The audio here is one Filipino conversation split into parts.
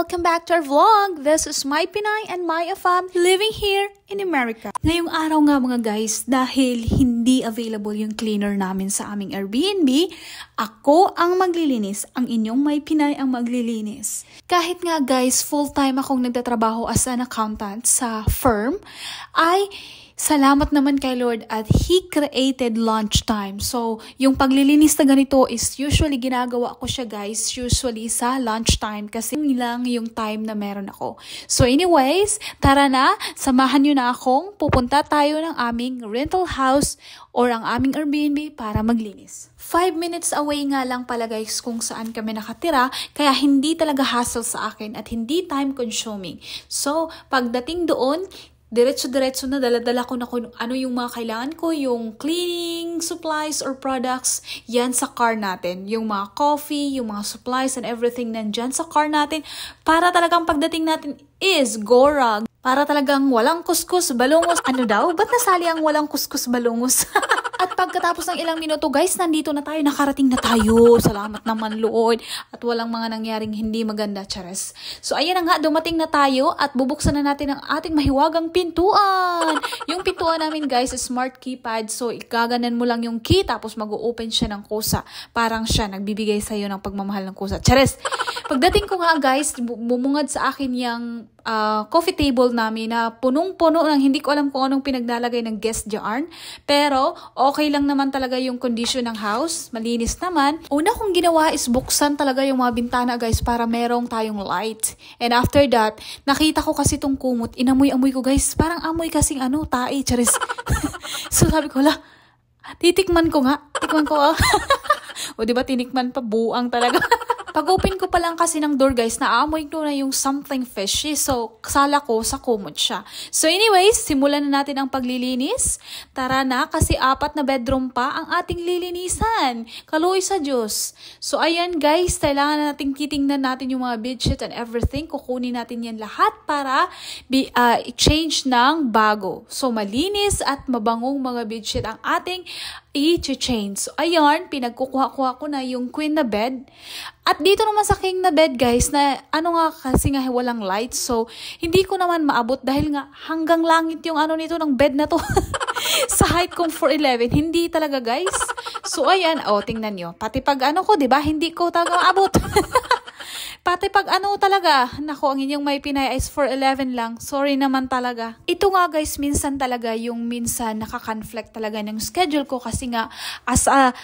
welcome back to our vlog. This is My Pinay and my fam living here in America. Ngayong araw nga mga guys, dahil hindi available yung cleaner namin sa aming Airbnb, ako ang maglilinis, ang inyong My Pinay ang maglilinis. Kahit nga guys, full-time akong nagtatrabaho as an accountant sa firm, ay salamat naman kay Lord at He created lunchtime. So, yung paglilinis na ganito is usually ginagawa ko siya guys, usually sa lunchtime kasi lang yung time na meron ako. So anyways, tara na, samahan nyo na akong pupunta tayo ng aming rental house or ang aming Airbnb para maglinis. 5 minutes away nga lang pala guys kung saan kami nakatira, kaya hindi talaga hassle sa akin at hindi time consuming. So, pagdating doon, diretso-diretso na dala-dala ko na kung ano yung mga kailangan ko, yung cleaning supplies or products, yan sa car natin. Yung mga coffee, yung mga supplies and everything nandyan sa car natin para talagang pagdating natin is gorag. Para talagang walang kuskus, balungos. Ano daw? Ba't nasali ang walang kuskus, balungos? At pagkatapos ng ilang minuto, guys, nandito na tayo, nakarating na tayo. Salamat naman, Lord. At walang mga nangyaring hindi maganda, chares. So, ayan na nga, dumating na tayo at bubuksan na natin ang ating mahiwagang pintuan. Yung pintuan namin, guys, is smart keypad. So, ikaganan mo lang yung key, tapos mag-open siya ng kusa. Parang siya, nagbibigay sa'yo ng pagmamahal ng kusa. Chares! Pagdating ko nga, guys, bumungad sa akin yung coffee table namin na punong-puno ng hindi ko alam kung anong pinaglalagay ng guest jar. Pero, okay lang naman talaga yung condition ng house. Malinis naman. Una kong ginawa is buksan talaga yung mga bintana guys para merong tayong light. And after that, nakita ko kasi tong kumot. Inamoy-amoy ko guys. Parang amoy kasing tae, charis. So sabi ko, titikman ko nga. Tikman ko. O diba tinikman pa, buang talaga. Pag-open ko pa lang kasi ng door guys, naamoy ko na yung something fishy. So, kasala ko sa kumot siya. So anyways, simulan na natin ang paglilinis. Tara na, kasi 4 na bedroom pa ang ating lilinisan. Kaluoy sa Diyos. So ayan guys, kailangan natin titingnan natin yung mga bedsheet and everything. Kukunin natin yan lahat para i-change ng bago. So malinis at mabangong mga bedsheet ang ating i-change. So ayan, pinagkukuha-kuha ko na yung queen na bed. At dito naman sa king na bed guys, na kasi nga walang light. So, hindi ko naman maabot dahil nga hanggang langit yung nito ng bed na to. Sa height kong 4'11", hindi talaga guys. So, ayan, tingnan nyo. Pati pag ko, diba, hindi ko talaga maabot. Pati pag talaga, naku, ang inyong may Pinay is 4'11" lang. Sorry naman talaga. Ito nga guys, minsan talaga yung minsan nakakonflict talaga ng schedule ko kasi nga as a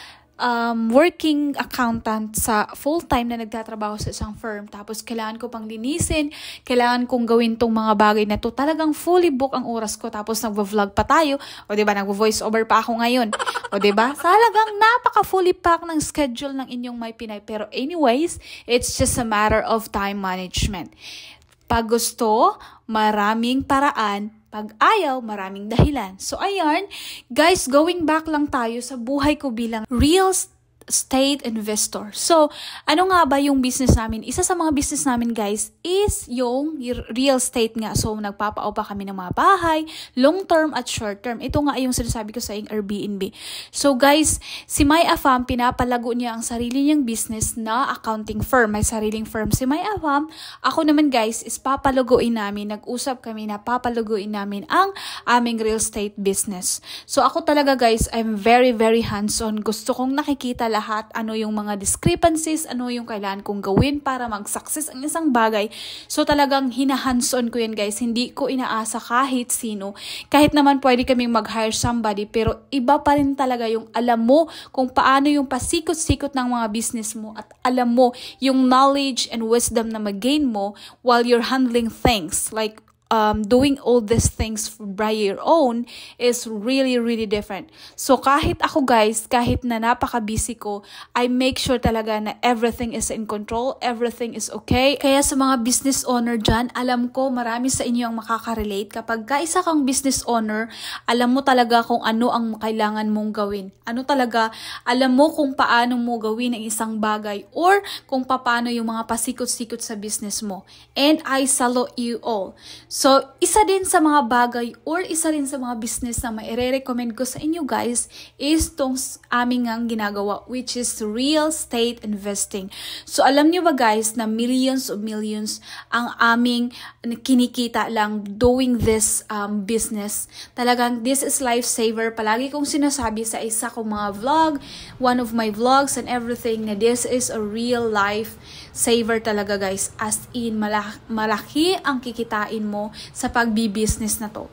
working accountant sa full-time na nagtatrabaho sa isang firm. Tapos kailangan ko pang linisin, kailangan kong gawin tong mga bagay na to. Talagang fully book ang oras ko. Tapos nagvo-vlog pa tayo. O diba, nagvo-voice over pa ako ngayon. O diba, talagang napaka-fully pack ng schedule ng inyong My Pinay. Pero anyways, it's just a matter of time management. Pag gusto, maraming paraan. Pag ayaw, maraming dahilan. So, ayan, guys, going back lang tayo sa buhay ko bilang real estate investor. So, ano nga ba yung business namin? Isa sa mga business namin, guys, is yung real estate nga. So, nagpapaupa kami ng mga bahay, long term at short term. Ito nga yung sinasabi ko sa yung Airbnb. So, guys, si My Afam, pinapalago niya ang sarili niyang business na accounting firm. May sariling firm si My Afam. Ako naman, guys, is papalaguin namin. Nag-usap kami na papalaguin namin ang aming real estate business. So, ako talaga, guys, I'm very, very hands-on. Gusto kong nakikita lahat, ano yung mga discrepancies, ano yung kailangan kong gawin para mag-success ang isang bagay. So talagang hinahands-on ko yan guys, hindi ko inaasa kahit sino. Kahit naman pwede kaming mag-hire somebody, pero iba pa rin talaga yung alam mo kung paano yung pasikot-sikot ng mga business mo at alam mo yung knowledge and wisdom na mag-gain mo while you're handling things like doing all these things by your own is really, really different. So, kahit ako guys, kahit na napaka-busy ko, I make sure talaga na everything is in control, everything is okay. Kaya sa mga business owner dyan, alam ko marami sa inyo ang makaka-relate. Kapag kaisa kang business owner, alam mo talaga kung ano ang kailangan mong gawin. Ano talaga, alam mo kung paano mo gawin ang isang bagay or kung paano yung mga pasikot-sikot sa business mo. And I salute you all. So, isa din sa mga bagay or isa rin sa mga business na maire-recommend ko sa inyo guys is tong aming ang ginagawa, which is real estate investing. So, alam niyo ba guys na millions of millions ang aming kinikita lang doing this business. Talagang this is lifesaver. Palagi kong sinasabi sa isa kong mga vlog, one of my vlogs and everything, na this is a real life saver talaga guys. As in, malaki ang kikitain mo sa pagbi-business na to.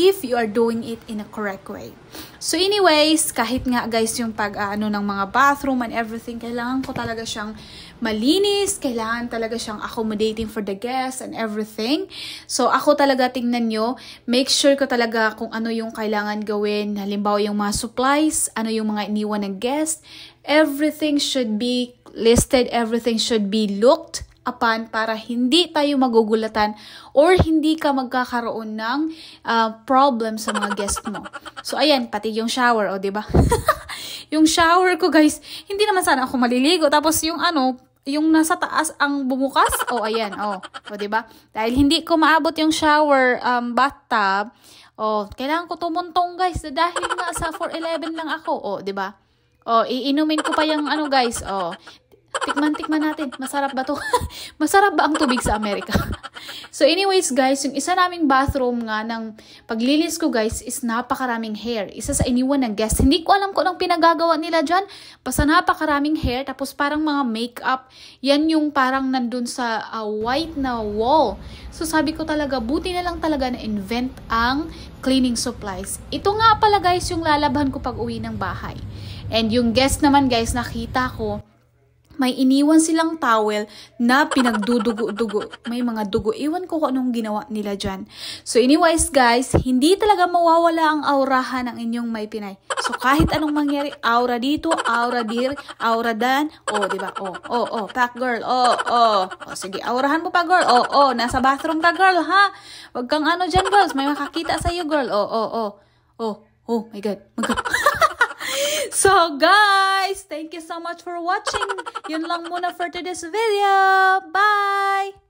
If you are doing it in a correct way. So anyways, kahit nga guys yung ng mga bathroom and everything, kailangan ko talaga siyang malinis, kailangan talaga siyang accommodating for the guests and everything. So ako talaga, tingnan nyo, make sure ko talaga kung ano yung kailangan gawin. Halimbawa yung mga supplies, ano yung mga iniwan ng guest, everything should be listed, everything should be looked upon para hindi tayo magugulatan or hindi ka magkakaroon ng problem sa mga guest mo. So ayan, pati yung shower, o diba? Yung shower ko guys, hindi naman sana ako maliligo. Tapos yung yung nasa taas ang bumukas, o ayan, o diba? Dahil hindi ko maabot yung shower bathtub, kailangan ko tumuntong guys dahil nga sa 411 lang ako, diba? Iinumin ko pa yung guys, tikman natin. Masarap ba to? Masarap ba ang tubig sa Amerika? So anyways guys, yung isa naming bathroom nga ng paglilis ko guys is napakaraming hair. Isa sa iniwan ng guest. Hindi ko alam kung anong pinagagawa nila dyan. Basta napakaraming hair. Tapos parang mga makeup. Yan yung parang nandun sa white na wall. So sabi ko talaga, buti na lang talaga na-invent ang cleaning supplies. Ito nga pala guys yung lalaban ko pag uwi ng bahay. And yung guest naman guys, nakita ko, may iniwan silang towel na pinagdudugo-dugo. May mga dugo. Iwan ko kung anong ginawa nila dyan. So anyways guys, hindi talaga mawawala ang aurahan ng inyong May Pinay. So kahit anong mangyari, aura dito, aura dir, aura dan. Diba? Pack girl. Sige, aurahan mo pa girl. Nasa bathroom ka girl, ha? Wag kang dyan girls. May makakita sa'yo girl. My God. So guys, thank you so much for watching. Yun lang muna for today's video. Bye!